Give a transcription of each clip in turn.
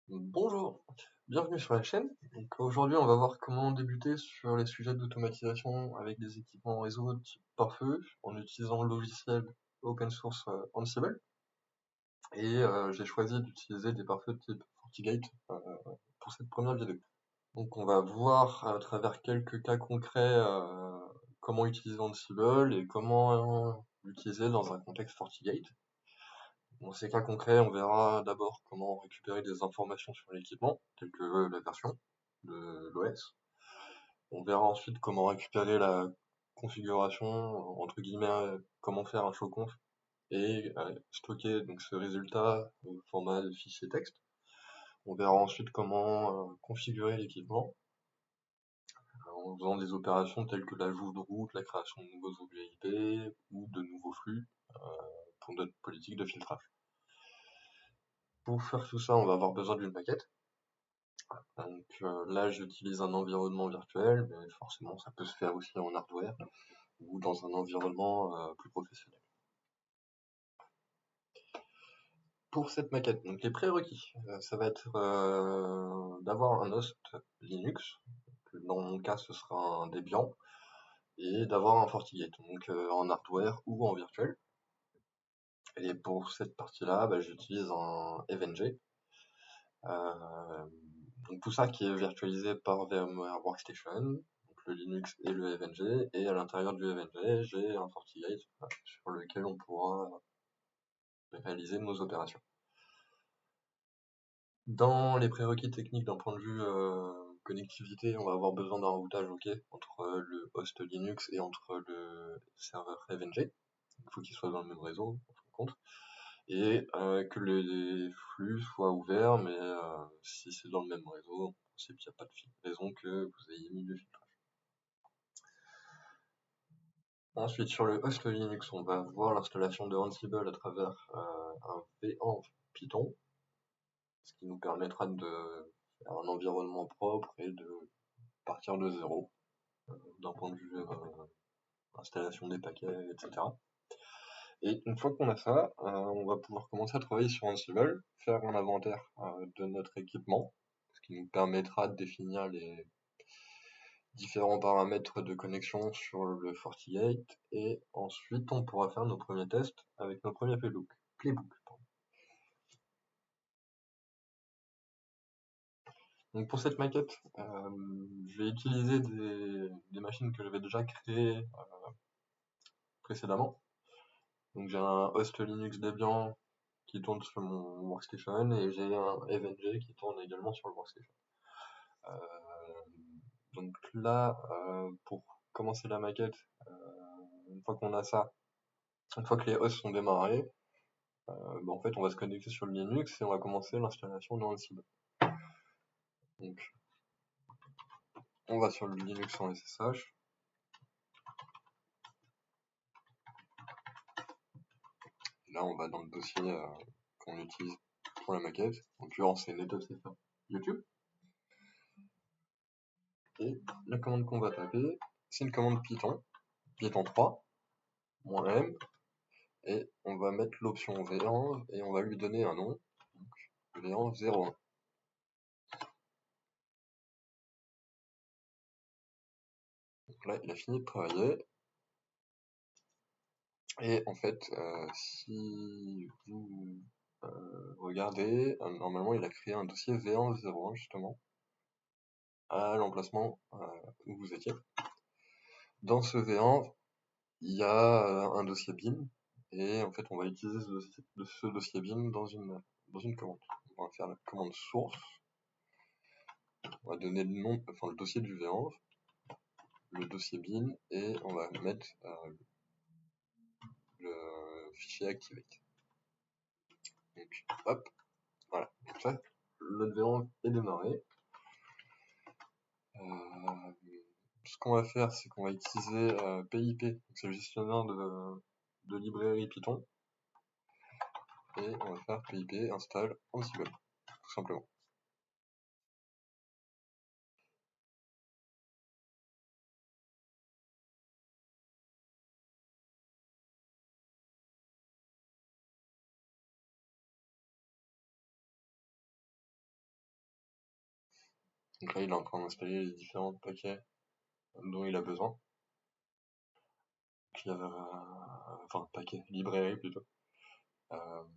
Bonjour, bienvenue sur la chaîne. Donc aujourd'hui, on va voir comment débuter sur les sujets d'automatisation avec des équipements réseau type pare-feu en utilisant le logiciel open source Ansible. Et j'ai choisi d'utiliser des pare-feux type FortiGate pour cette première vidéo. Donc on va voir à travers quelques cas concrets comment utiliser Ansible et comment l'utiliser dans un contexte FortiGate. Dans ces cas concrets, on verra d'abord comment récupérer des informations sur l'équipement, telles que la version de l'OS. On verra ensuite comment récupérer la configuration, entre guillemets, comment faire un showconf et stocker donc ce résultat au format de fichier texte. On verra ensuite comment configurer l'équipement en faisant des opérations telles que l'ajout de route, la création de nouveaux objets IP ou de nouveaux flux pour notre politique de filtrage. Pour faire tout ça, on va avoir besoin d'une maquette. Donc là, j'utilise un environnement virtuel, mais forcément, ça peut se faire aussi en hardware ou dans un environnement plus professionnel. Pour cette maquette, donc les prérequis, ça va être d'avoir un host Linux, dans mon cas ce sera un Debian, et d'avoir un FortiGate, donc en hardware ou en virtuel. Et pour cette partie-là, j'utilise un EVNG. Donc tout ça qui est virtualisé par VMware Workstation, donc le Linux et le EVNG, et à l'intérieur du EVNG, j'ai un FortiGate sur lequel on pourra réaliser nos opérations. Dans les prérequis techniques d'un point de vue connectivité, on va avoir besoin d'un routage OK entre le host Linux et entre le serveur EVNG. Il faut qu'ils soient dans le même réseau, en fin de compte. Et que les flux soient ouverts, mais si c'est dans le même réseau, en principe, il n'y a pas de raison que vous ayez mis le filtrage. Ensuite, sur le host Linux, on va voir l'installation de Ansible à travers un V1 Python, ce qui nous permettra de faire un environnement propre et de partir de zéro, d'un point de vue installation des paquets, etc. Et une fois qu'on a ça, on va pouvoir commencer à travailler sur Ansible, faire un inventaire de notre équipement, ce qui nous permettra de définir les différents paramètres de connexion sur le FortiGate, et ensuite on pourra faire nos premiers tests avec nos premiers playbooks. Donc pour cette maquette, je vais utiliser des machines que j'avais déjà créées précédemment. Donc j'ai un host Linux Debian qui tourne sur mon workstation et j'ai un EVNG qui tourne également sur le workstation. Donc là, pour commencer la maquette, une fois qu'on a ça, une fois que les hosts sont démarrés, en fait on va se connecter sur le Linux et on va commencer l'installation dans Ansible. Donc on va sur le Linux en SSH. Là on va dans le dossier qu'on utilise pour la maquette. En l'occurrence c'est NetApp YouTube. Et la commande qu'on va taper, c'est une commande Python, Python 3, -m, et on va mettre l'option V1 et on va lui donner un nom, donc V1 01. Donc là il a fini de travailler. Et en fait, si vous regardez, normalement il a créé un dossier V101 justement, à l'emplacement où vous étiez. Dans ce V1, il y a un dossier bin, et en fait on va utiliser ce dossier bin dans une commande. On va faire la commande source, on va donner le nom, enfin le dossier du V1, le dossier bin, et on va mettre le fichier activate. Donc hop, voilà, comme ça, notre V1 est démarré. Ce qu'on va faire, c'est qu'on va utiliser PIP, c'est le gestionnaire de librairie Python, et on va faire PIP install Ansible, tout simplement. Donc là, il est en train d'installer les différents paquets dont il a besoin. Enfin, paquet, librairie plutôt. Parce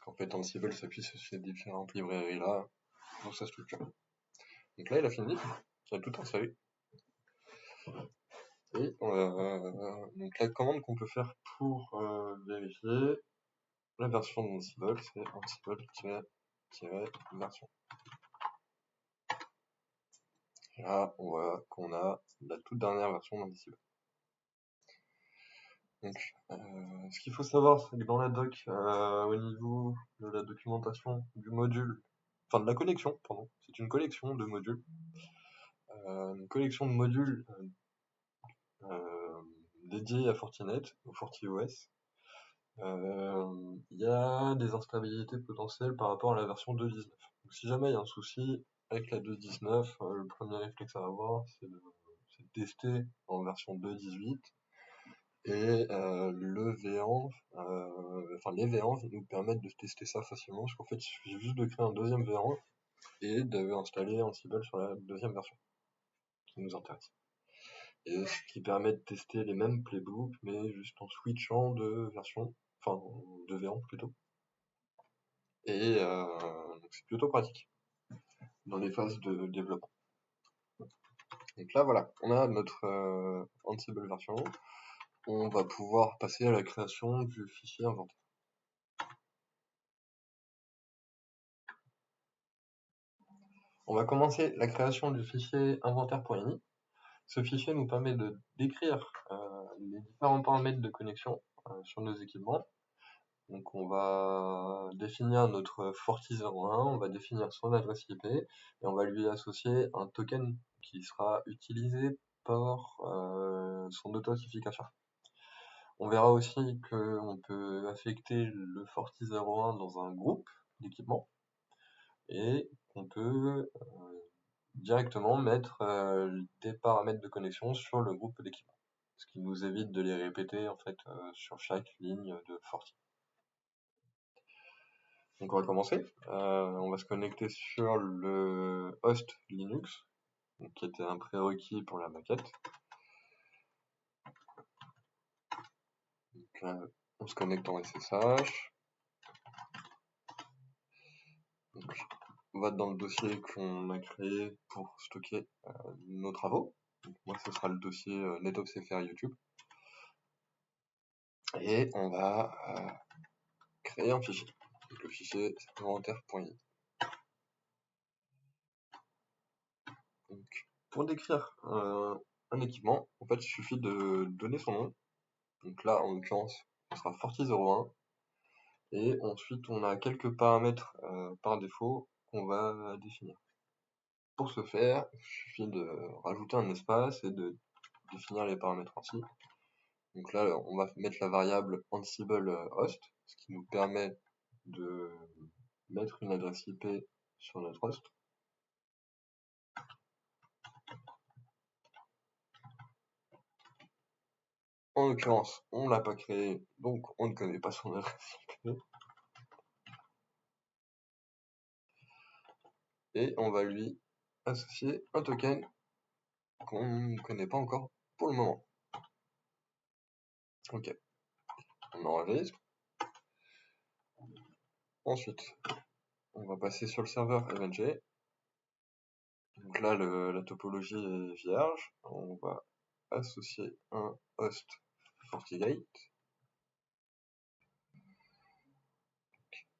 qu'en fait, Ansible s'appuie sur ces différentes librairies-là dans sa structure. Donc là, il a fini, il a tout installé. Et donc la commande qu'on peut faire pour vérifier la version d'Ansible, c'est Ansible-version. Et là, on voit qu'on a la toute dernière version d'Ansible. Donc, ce qu'il faut savoir, c'est que dans la doc, au niveau de la documentation du module, enfin de la connexion, pardon, c'est une collection de modules. Une collection de modules dédiés à Fortinet, au FortiOS. Il y a des instabilités potentielles par rapport à la version 2.19. Donc, si jamais il y a un souci avec la 2.19, le premier réflexe à avoir, c'est de tester en version 2.18. Et le VEnv, les VEnv nous permettent de tester ça facilement, parce qu'en fait, il suffit juste de créer un deuxième VEnv et d'installer Ansible sur la deuxième version qui nous intéresse. Et ce qui permet de tester les mêmes playbooks, mais juste en switchant de version, enfin de VEnv plutôt. Et donc c'est plutôt pratique dans les phases de développement. Donc là, voilà, on a notre Ansible version. On va pouvoir passer à la création du fichier inventaire. On va commencer la création du fichier inventaire.ini. Ce fichier nous permet de décrire les différents paramètres de connexion sur nos équipements. Donc on va définir notre Forti01, on va définir son adresse IP et on va lui associer un token qui sera utilisé par son authentification. On verra aussi qu'on peut affecter le Forti01 dans un groupe d'équipements et qu'on peut directement mettre des paramètres de connexion sur le groupe d'équipements, ce qui nous évite de les répéter en fait sur chaque ligne de Forti. Donc on va commencer. On va se connecter sur le host Linux, donc, qui était un prérequis pour la maquette. Donc, on se connecte en SSH. Donc, on va dans le dossier qu'on a créé pour stocker nos travaux. Donc, moi, ce sera le dossier NetOpsFR YouTube. Et on va créer un fichier. Donc, le fichier, c'est inventaire.ini. Donc, pour décrire un équipement, en fait, il suffit de donner son nom. Donc là, en l'occurrence, ce sera Forti01. Et ensuite, on a quelques paramètres par défaut qu'on va définir. Pour ce faire, il suffit de rajouter un espace et de définir les paramètres ainsi. Donc là, on va mettre la variable Ansible host, ce qui nous permet de mettre une adresse IP sur notre host. En l'occurrence, on l'a pas créé, donc on ne connaît pas son adresse IP. Et on va lui associer un token qu'on ne connaît pas encore pour le moment. Ok, on enregistre. Ensuite, on va passer sur le serveur MNG. Donc là, la topologie est vierge. On va associer un host FortiGate.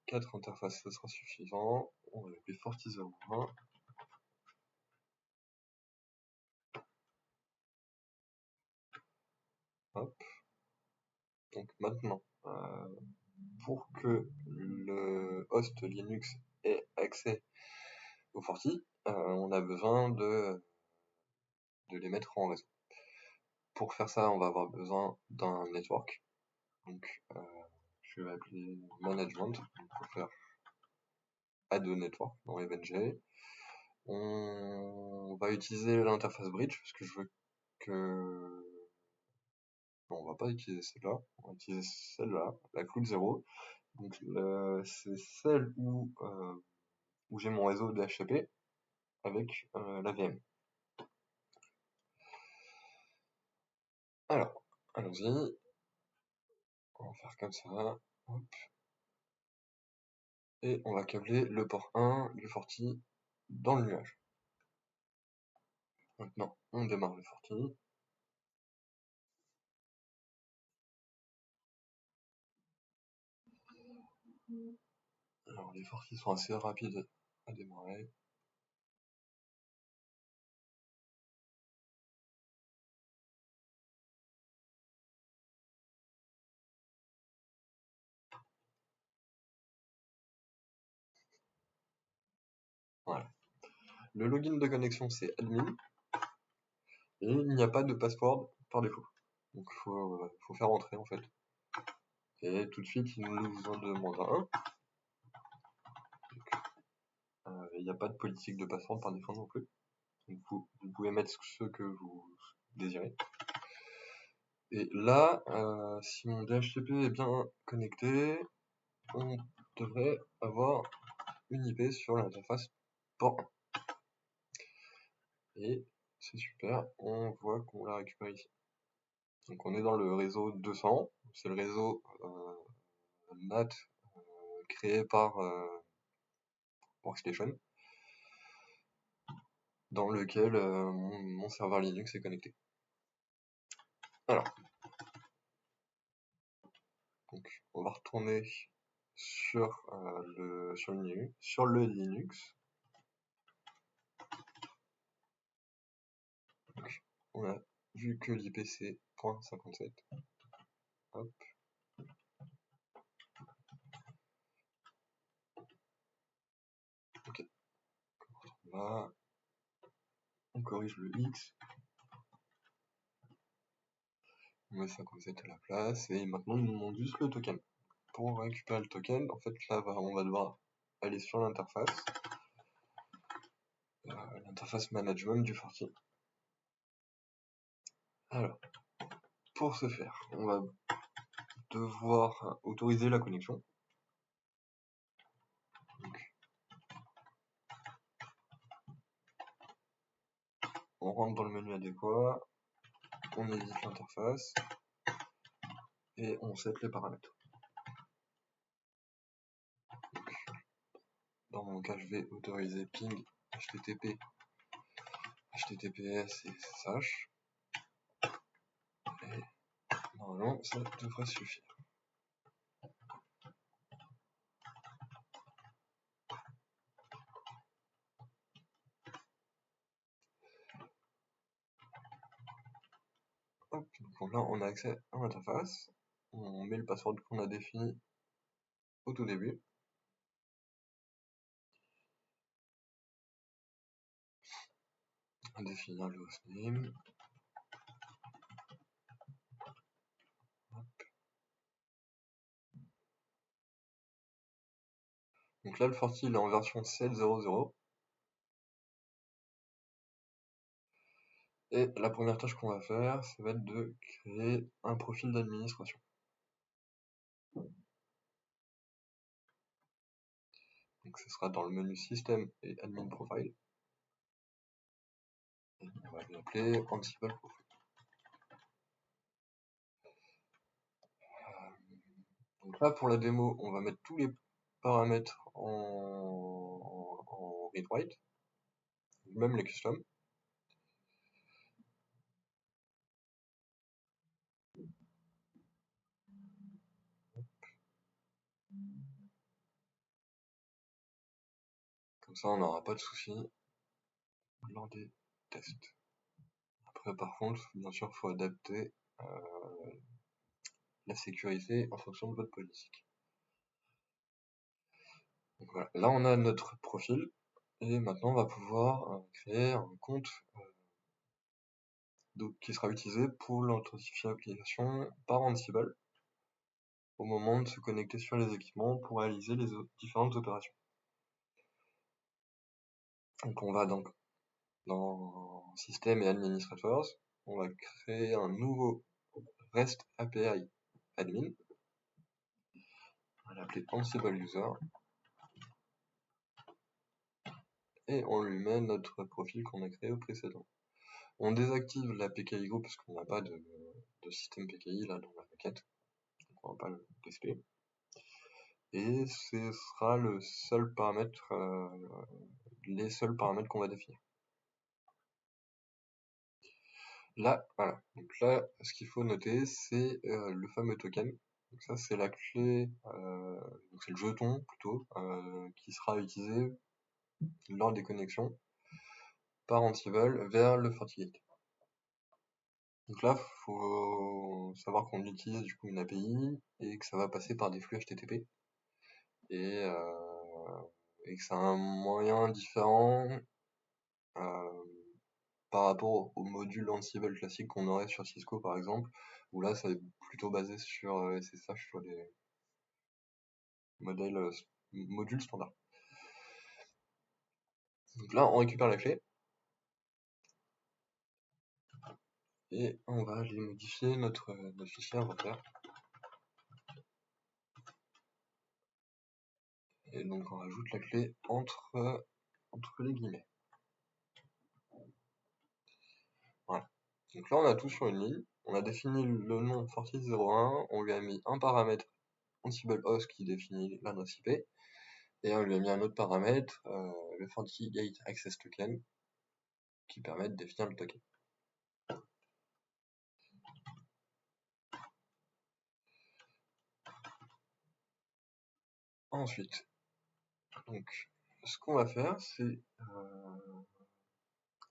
4 interfaces, ce sera suffisant. On va l'appeler Forti01. Hop. Donc maintenant, pour que le host Linux ait accès au Forti, on a besoin de les mettre en réseau. Pour faire ça, on va avoir besoin d'un network. Donc, je vais appeler management pour faire add network dans EventG. On va utiliser l'interface bridge parce que je veux que... Non, on va pas utiliser celle-là, on va utiliser celle-là, la cloud 0. Donc c'est celle où j'ai mon réseau DHCP. avec la VM. Alors, allons-y. On va faire comme ça. Hop. Et on va câbler le port 1 du Forti dans le nuage. Maintenant, on démarre le Forti. Alors, les Fortis sont assez rapides à démarrer. Voilà. Le login de connexion, c'est admin. Et il n'y a pas de password par défaut. Donc, il faut faire entrer, en fait. Et tout de suite, il nous en demande un. Il n'y a pas de politique de password par défaut non plus. Donc, vous pouvez mettre ce que vous désirez. Et là, si mon DHCP est bien connecté, on devrait avoir une IP sur l'interface port 1. Et c'est super, on voit qu'on l'a récupéré ici. Donc on est dans le réseau 200, c'est le réseau NAT créé par Workstation, dans lequel mon serveur Linux est connecté. Alors, donc on va retourner sur le Linux. Donc, on a vu que l'IP c'est .57. Hop. Ok. Là, on corrige le X. On met 57 à la place. Et maintenant, il nous demande juste le token. Pour récupérer le token, en fait, là, on va devoir aller sur l'interface. L'interface management du Forti. Alors, pour ce faire, on va devoir autoriser la connexion. Donc, on rentre dans le menu adéquat, on édite l'interface et on set les paramètres. Donc, dans mon cas, je vais autoriser ping HTTP, HTTPS et SSH. Et normalement, ça devrait suffire. Hop, donc là, on a accès à l'interface. On met le password qu'on a défini au tout début. On définit le hostname. Donc là, le Forti il est en version 7.0.0. Et la première tâche qu'on va faire, ça va être de créer un profil d'administration. Donc ce sera dans le menu System et Admin Profile. Et on va l'appeler Ansible Profile. Donc là, pour la démo, on va mettre tous les paramètres en read-write, même les custom. Comme ça, on n'aura pas de soucis lors des tests. Après, par contre, bien sûr, il faut adapter la sécurité en fonction de votre politique. Donc voilà, là on a notre profil, et maintenant on va pouvoir créer un compte qui sera utilisé pour l'authentification par Ansible au moment de se connecter sur les équipements pour réaliser les différentes opérations. Donc on va donc dans Système et Administrators, on va créer un nouveau REST API admin, on va l'appeler Ansible User, et on lui met notre profil qu'on a créé au précédent. On désactive la PKI Group parce qu'on n'a pas de système PKI là dans la maquette, donc on va pas le tester. Et ce sera le seul paramètre, les seuls paramètres qu'on va définir. Là, voilà. Donc là, ce qu'il faut noter, c'est le fameux token. Donc ça, c'est la clé, donc c'est le jeton plutôt, qui sera utilisé lors des connexions par Ansible vers le FortiGate. Donc là, faut savoir qu'on utilise du coup une API et que ça va passer par des flux HTTP et que c'est un moyen différent par rapport au module Ansible classique qu'on aurait sur Cisco par exemple, où là, ça est plutôt basé sur SSH, sur des modèles modules standards. Donc là, on récupère la clé et on va aller modifier notre fichier inventaire. Et donc on rajoute la clé entre les guillemets. Voilà. Donc là on a tout sur une ligne. On a défini le nom Forti01, on lui a mis un paramètre Ansible host qui définit l'adresse IP, et on lui a mis un autre paramètre, le FortiGate Access Token, qui permet de définir le token. Ensuite, donc, ce qu'on va faire, c'est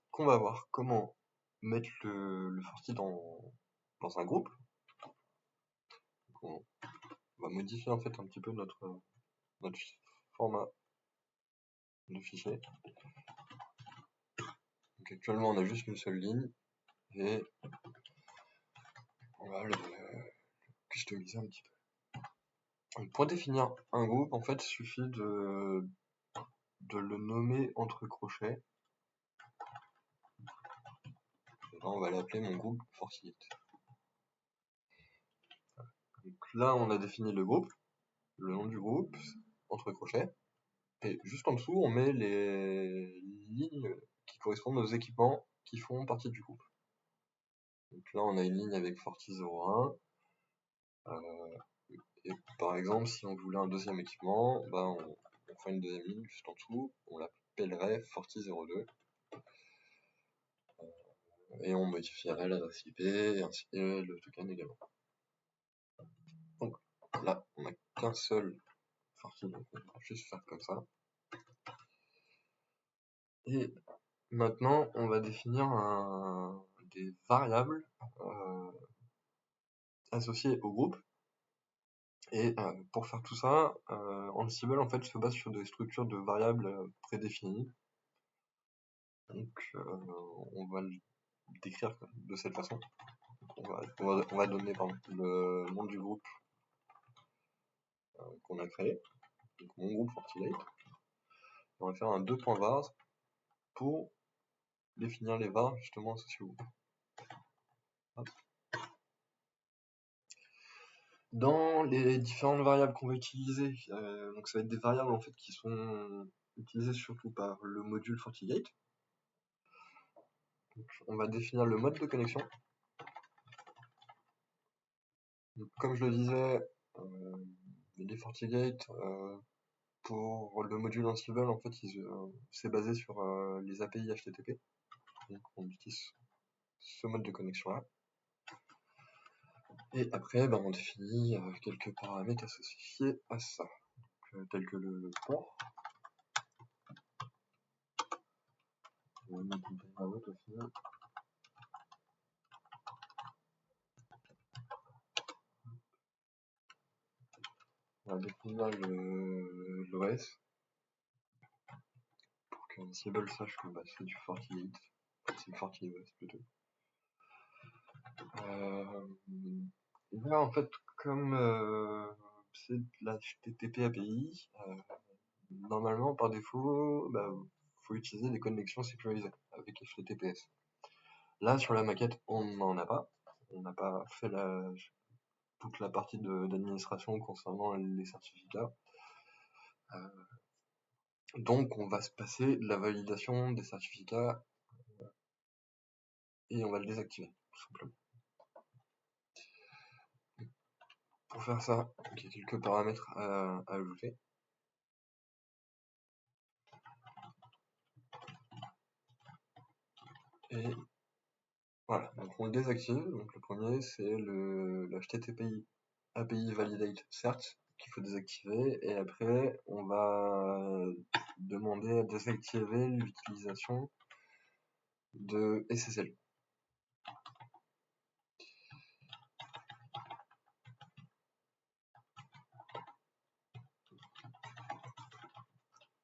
qu'on va voir comment mettre le Forti dans un groupe. Donc on va modifier en fait un petit peu notre format de fichier. Donc actuellement on a juste une seule ligne et on va le customiser un petit peu. Donc pour définir un groupe, en fait, il suffit de le nommer entre crochets. Et là, on va l'appeler mon groupe FortiGate. Donc là, on a défini le groupe, le nom du groupe, entre crochets. Et juste en dessous, on met les lignes qui correspondent aux équipements qui font partie du groupe. Donc là, on a une ligne avec Forti01. Et par exemple, si on voulait un deuxième équipement, on ferait une deuxième ligne juste en dessous, on l'appellerait Forti02. Et on modifierait l'adresse IP ainsi que le token également. Donc là, on n'a qu'un seul Forti, donc on va juste faire comme ça. Et maintenant, on va définir des variables associées au groupe. Et pour faire tout ça, Ansible en fait se base sur des structures de variables prédéfinies. Donc on va le décrire de cette façon. On va donner par exemple le nom du groupe qu'on a créé, donc mon groupe FortiGate. On va faire un 2.vars pour définir les vars justement associés au groupe. Hop. Dans les différentes variables qu'on va utiliser, donc ça va être des variables en fait qui sont utilisées surtout par le module FortiGate. Donc, on va définir le mode de connexion. Donc, comme je le disais, les FortiGate pour le module Ansible, en fait, c'est basé sur les API HTTP. Donc on utilise ce mode de connexion là. Et après, on définit quelques paramètres associés à ça, tels que le port. On va mettre une timeout aussi. On va définir l'OS pour qu'Ansible sache que c'est du FortiGate, c'est du FortiOS plutôt. Et là, en fait, comme c'est de la HTTP API, normalement, par défaut, faut utiliser des connexions sécurisées avec HTTPS. Là, sur la maquette, on n'en a pas. On n'a pas fait toute la partie d'administration concernant les certificats. Donc on va se passer de la validation des certificats et on va le désactiver, tout simplement. Pour faire ça, il y a quelques paramètres à ajouter. Et voilà, donc on le désactive. Donc le premier, c'est le HTTPI API Validate Cert qu'il faut désactiver. Et après, on va demander à désactiver l'utilisation de SSL.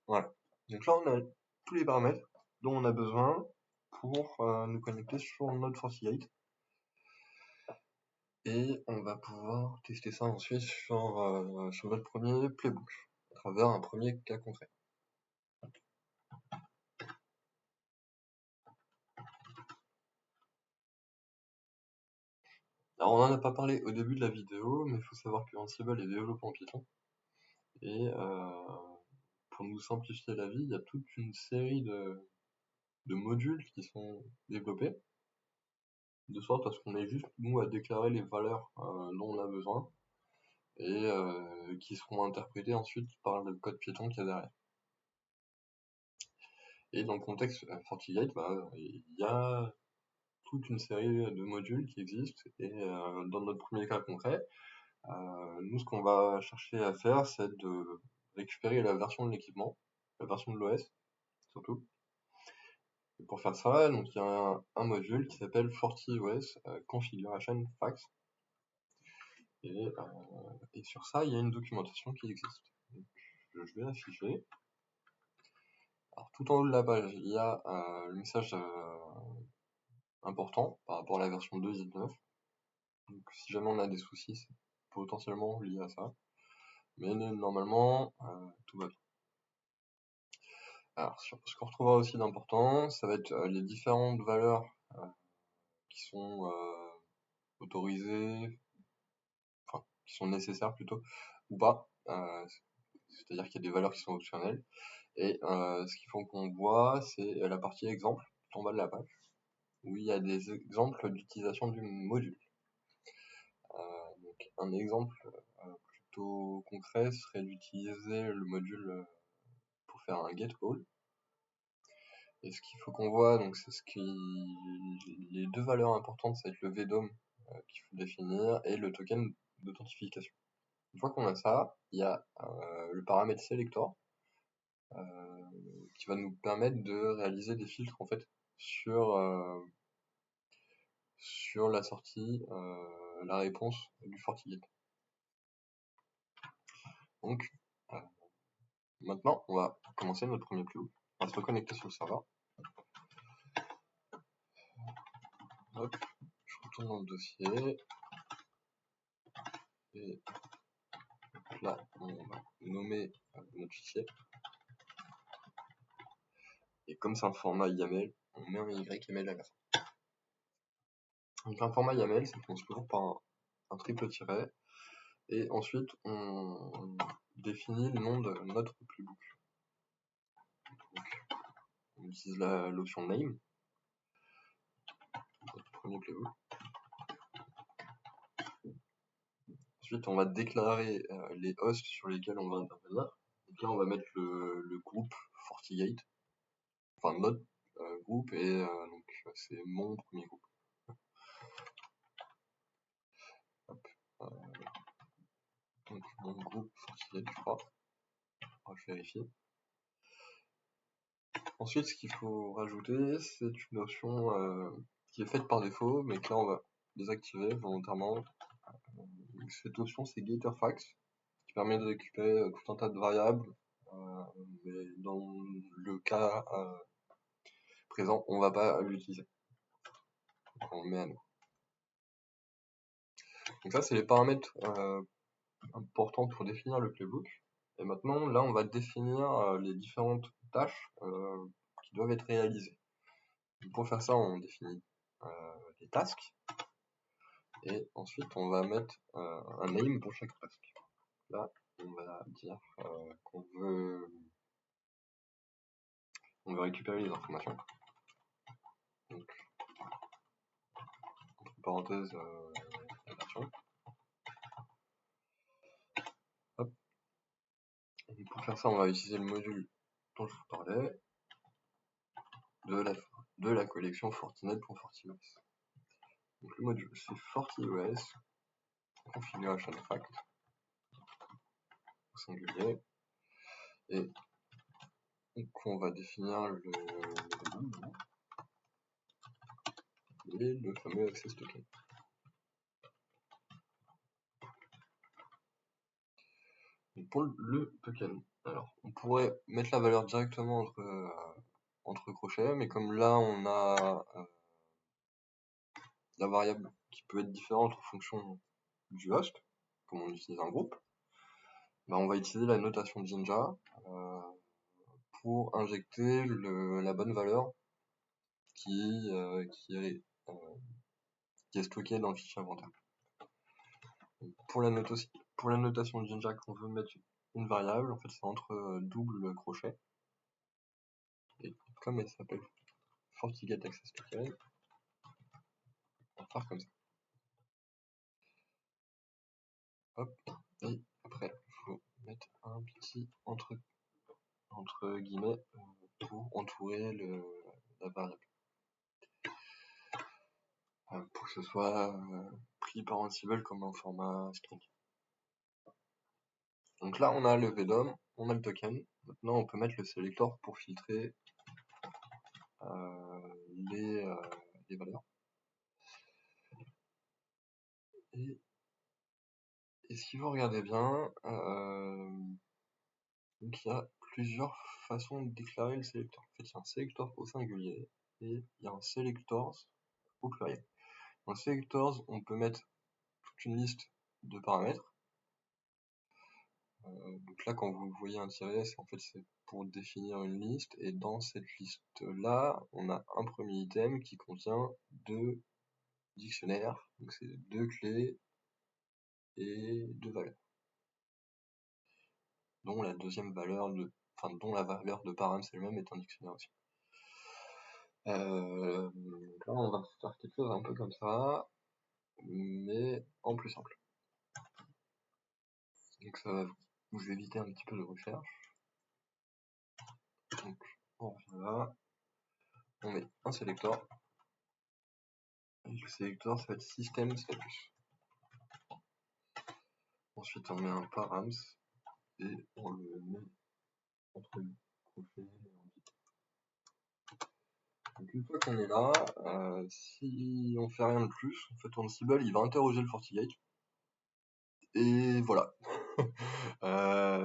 Voilà. Donc là, on a tous les paramètres dont on a besoin pour nous connecter sur notre FortiGate. Et on va pouvoir tester ça ensuite sur notre premier playbook, à travers un premier cas concret. Alors on n'en a pas parlé au début de la vidéo, mais il faut savoir que Ansible est développé en Python. Et pour nous simplifier la vie, il y a toute une série de modules qui sont développés, de sorte à ce qu'on ait juste, nous, à déclarer les valeurs dont on a besoin, et qui seront interprétées ensuite par le code Python qu'il y a derrière. Et dans le contexte FortiGate, il y a toute une série de modules qui existent, et dans notre premier cas concret, nous ce qu'on va chercher à faire, c'est de récupérer la version de l'équipement, la version de l'OS surtout. Et pour faire ça, donc il y a un module qui s'appelle FortiOS Configuration Facts. Et sur ça, il y a une documentation qui existe. Donc, je vais afficher. Alors, tout en haut de la page, il y a le message important par rapport à la version 2.9. Donc, si jamais on a des soucis, c'est potentiellement lié à ça. Mais normalement, tout va bien. Alors, ce qu'on retrouvera aussi d'important, ça va être les différentes valeurs qui sont autorisées, enfin, qui sont nécessaires plutôt, ou pas. C'est-à-dire qu'il y a des valeurs qui sont optionnelles. Et ce qu'il faut qu'on voit, c'est la partie exemple, tout en bas de la page, où il y a des exemples d'utilisation du module. Donc un exemple plutôt concret serait d'utiliser le module pour faire un get all. Et ce qu'il faut qu'on voit, donc c'est les deux valeurs importantes, ça va être le VDOM qu'il faut définir et le token d'authentification. Une fois qu'on a ça, il y a le paramètre selector qui va nous permettre de réaliser des filtres en fait sur la sortie, la réponse du FortiGate. Donc maintenant, on va commencer notre premier playbook. On va se reconnecter sur le serveur. Hop, je retourne dans le dossier. Et là, on va nommer notre fichier. Et comme c'est un format YAML, on met un YAML à la fin. Donc un format YAML, ça commence toujours par un triple tiret. Et ensuite, on définit le nom de notre playbook. Donc, on utilise l'option name, notre premier playbook. Ensuite, on va déclarer les hosts sur lesquels on va intervenir. Donc là, on va mettre le groupe FortiGate, enfin notre groupe, et donc c'est mon premier groupe. Hop, donc mon groupe FortiGate, je crois. Alors, je vérifie. Ensuite, ce qu'il faut rajouter, c'est une option qui est faite par défaut, mais que là, on va désactiver volontairement. Cette option, c'est GetterFacts, qui permet de récupérer tout un tas de variables, mais dans le cas présent, on va pas l'utiliser. Donc on le met à nous. Donc ça, c'est les paramètres importants pour définir le playbook. Et maintenant, là, on va définir les différentes tâches qui doivent être réalisées. Donc pour faire ça, on définit les tasks. Et ensuite, on va mettre un name pour chaque task. Là, on va dire qu'on veut on veut récupérer les informations. Donc, entre parenthèses, la version. Hop. Et pour faire ça, on va utiliser le module dont je vous parlais de la collection Fortinet.FortiOS. Donc le module c'est FortiOS Configuration Fact au singulier, et donc on va définir le fameux access token. Donc pour le token, alors on pourrait mettre la valeur directement entre crochets, mais comme là on a la variable qui peut être différente en fonction du host, comme on utilise un groupe, bah on va utiliser la notation Jinja pour injecter la bonne valeur qui est stockée dans le fichier inventaire. Donc, pour la notation Jinja, on veut mettre une variable, en fait c'est entre double crochet, et comme elle s'appelle FortiGet Access Token, on va faire comme ça. Hop, et après il faut mettre un petit entre guillemets pour entourer la variable, pour que ce soit pris par Ansible comme un format string. Donc là on a le VDOM, on a le token, maintenant on peut mettre le selector pour filtrer les valeurs. Et si vous regardez bien, donc il y a plusieurs façons de déclarer le selector. En fait, il y a un selector au singulier et il y a un selectors au pluriel. Dans le selectors, on peut mettre toute une liste de paramètres. Donc là, quand vous voyez un tiret, en fait, c'est pour définir une liste. Et dans cette liste-là, on a un premier item qui contient 2 dictionnaires. Donc c'est 2 clés et 2 valeurs, dont la deuxième valeur dont la valeur de param elle-même est un dictionnaire aussi. Donc là on va faire quelque chose un peu comme ça, mais en plus simple. Donc ça va vous éviter un petit peu de recherche. Donc on revient là, on met un selector, et le selector ça va être system status. Ensuite on met un params et on le met entre les crochets. Donc une fois qu'on est là, si on fait rien de plus, en fait Ansible il va interroger le FortiGate, et voilà.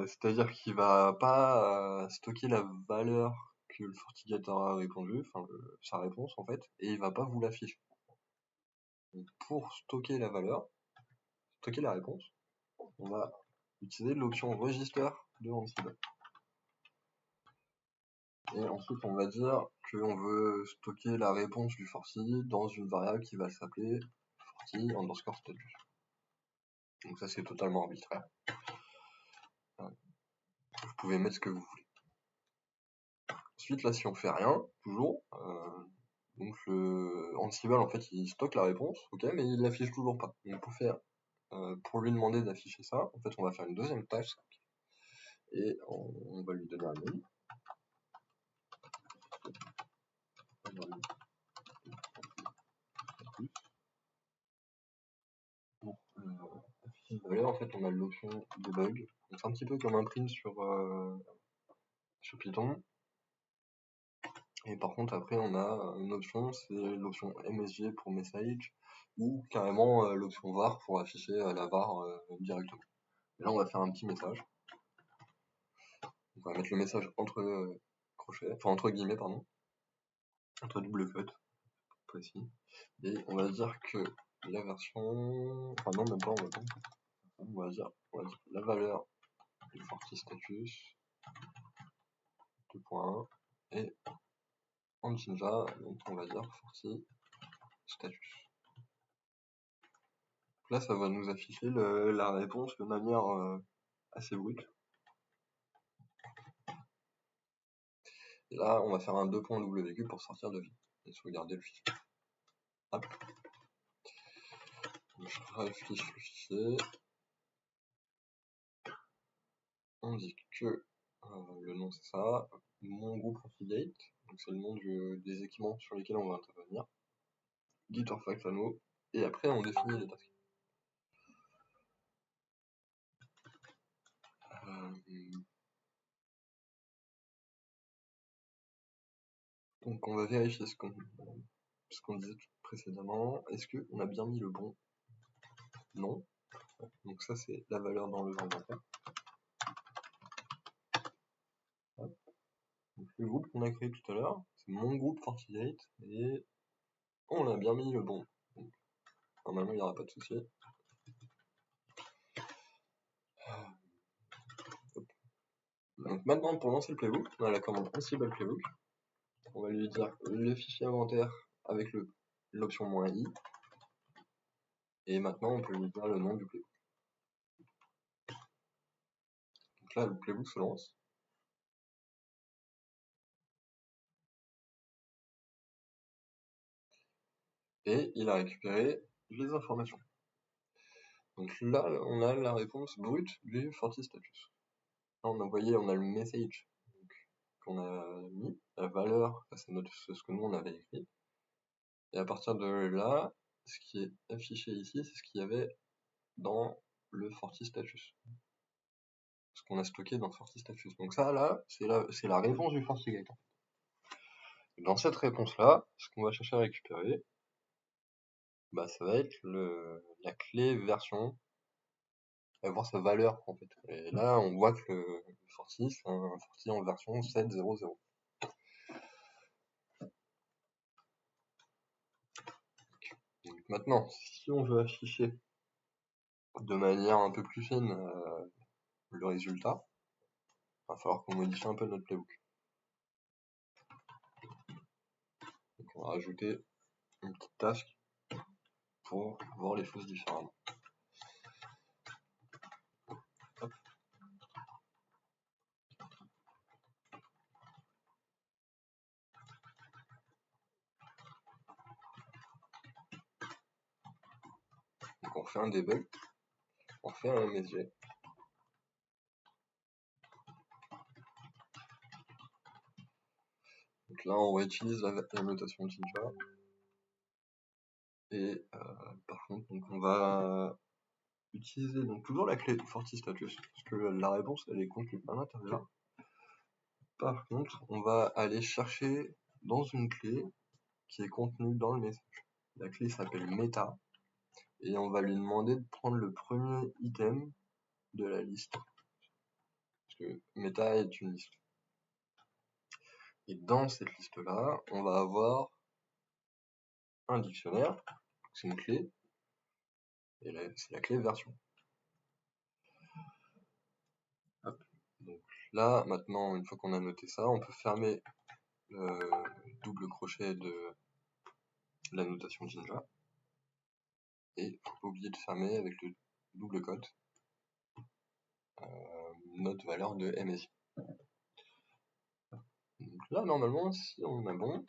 C'est-à-dire qu'il va pas stocker la valeur que le FortiGate aura répondu, enfin sa réponse en fait, et il va pas vous l'afficher. Donc pour stocker la réponse, on va utiliser l'option register de Ansible. Et ensuite on va dire qu'on veut stocker la réponse du Forti dans une variable qui va s'appeler Forti_status. Donc ça c'est totalement arbitraire. Vous pouvez mettre ce que vous voulez. Ensuite là si on fait rien, toujours, donc Ansible en fait il stocke la réponse, ok, mais il l'affiche toujours pas. Donc pour lui demander d'afficher ça, en fait on va faire une deuxième tâche et on va lui donner un nom. Pour afficher une valeur, en fait on a l'option debug. C'est un petit peu comme un print sur Python. Et par contre après on a une option, c'est l'option MSG pour message, ou carrément l'option var pour afficher la var directement. Et là on va faire un petit message. Donc, on va mettre le message entre crochets, enfin entre guillemets pardon, entre double quote précis. Et on va dire que la version, enfin non même pas, on va dire la valeur du Forti status 2.1 et en Jinja, donc on va dire Forti status. Donc là ça va nous afficher la réponse de manière assez brute. Et là, on va faire un 2 points double véhicule pour sortir de vie et sauvegarder le fichier. Hop. Donc, je réaffiche le fichier. On dit que le nom c'est ça, mon groupe affiliate, donc c'est le nom des équipements sur lesquels on va intervenir, git orfactano, et après on définit les tasks. Donc on va vérifier ce qu'on disait précédemment. Est-ce qu'on a bien mis le bon? Non. Donc ça c'est la valeur dans le inventaire. Donc le groupe qu'on a créé tout à l'heure, c'est mon groupe Fortigate, et on a bien mis le bon. Donc, normalement il n'y aura pas de souci. Donc maintenant pour lancer le playbook, on a la commande Ansible playbook. On va lui dire le fichier inventaire avec l'option -i. Et maintenant, on peut lui dire le nom du playbook. Donc là, le playbook se lance. Et il a récupéré les informations. Donc là, on a la réponse brute du FortiStatus. Là, on a le message qu'on a mis, la valeur, c'est ce que nous on avait écrit. Et à partir de là, ce qui est affiché ici, c'est ce qu'il y avait dans le FortiStatus. Ce qu'on a stocké dans FortiStatus. Donc ça, là, c'est la réponse du FortiGate. Dans cette réponse-là, ce qu'on va chercher à récupérer, bah, ça va être la clé version, et voir sa valeur en fait. Et là, on voit que le Forti, c'est un Forti en version 7.0.0. Donc maintenant, si on veut afficher de manière un peu plus fine le résultat, il va falloir qu'on modifie un peu notre playbook. Donc on va rajouter une petite task pour voir les choses différemment. Hop. Donc on fait un debug, on fait un MSG. Donc là, on réutilise la notation Jinja. Et par contre, donc on va utiliser donc toujours la clé FortiStatus, parce que la réponse elle est contenue à l'intérieur. Par contre, on va aller chercher dans une clé qui est contenue dans le message. La clé s'appelle meta, et on va lui demander de prendre le premier item de la liste, parce que meta est une liste. Et dans cette liste-là, on va avoir un dictionnaire, c'est une clé, et c'est la clé version. Hop. Donc là, maintenant, une fois qu'on a noté ça, on peut fermer le double crochet de la notation Jinja, et faut pas oublier de fermer avec le double cote notre valeur de MSI. Donc là, normalement, si on a bon,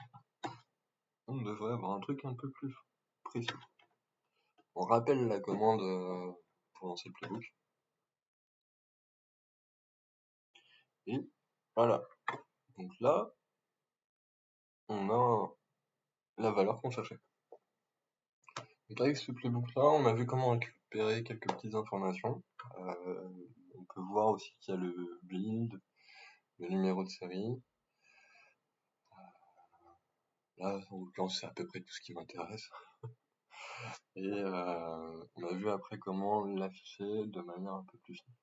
on devrait avoir un truc un peu plus précis. On rappelle la commande pour lancer le playbook. Et voilà. Donc là, on a la valeur qu'on cherchait. Donc avec ce playbook là, on a vu comment récupérer quelques petites informations. On peut voir aussi qu'il y a le build, le numéro de série. Là, en l'occurrence, c'est à peu près tout ce qui m'intéresse. Et on a vu après comment l'afficher de manière un peu plus simple.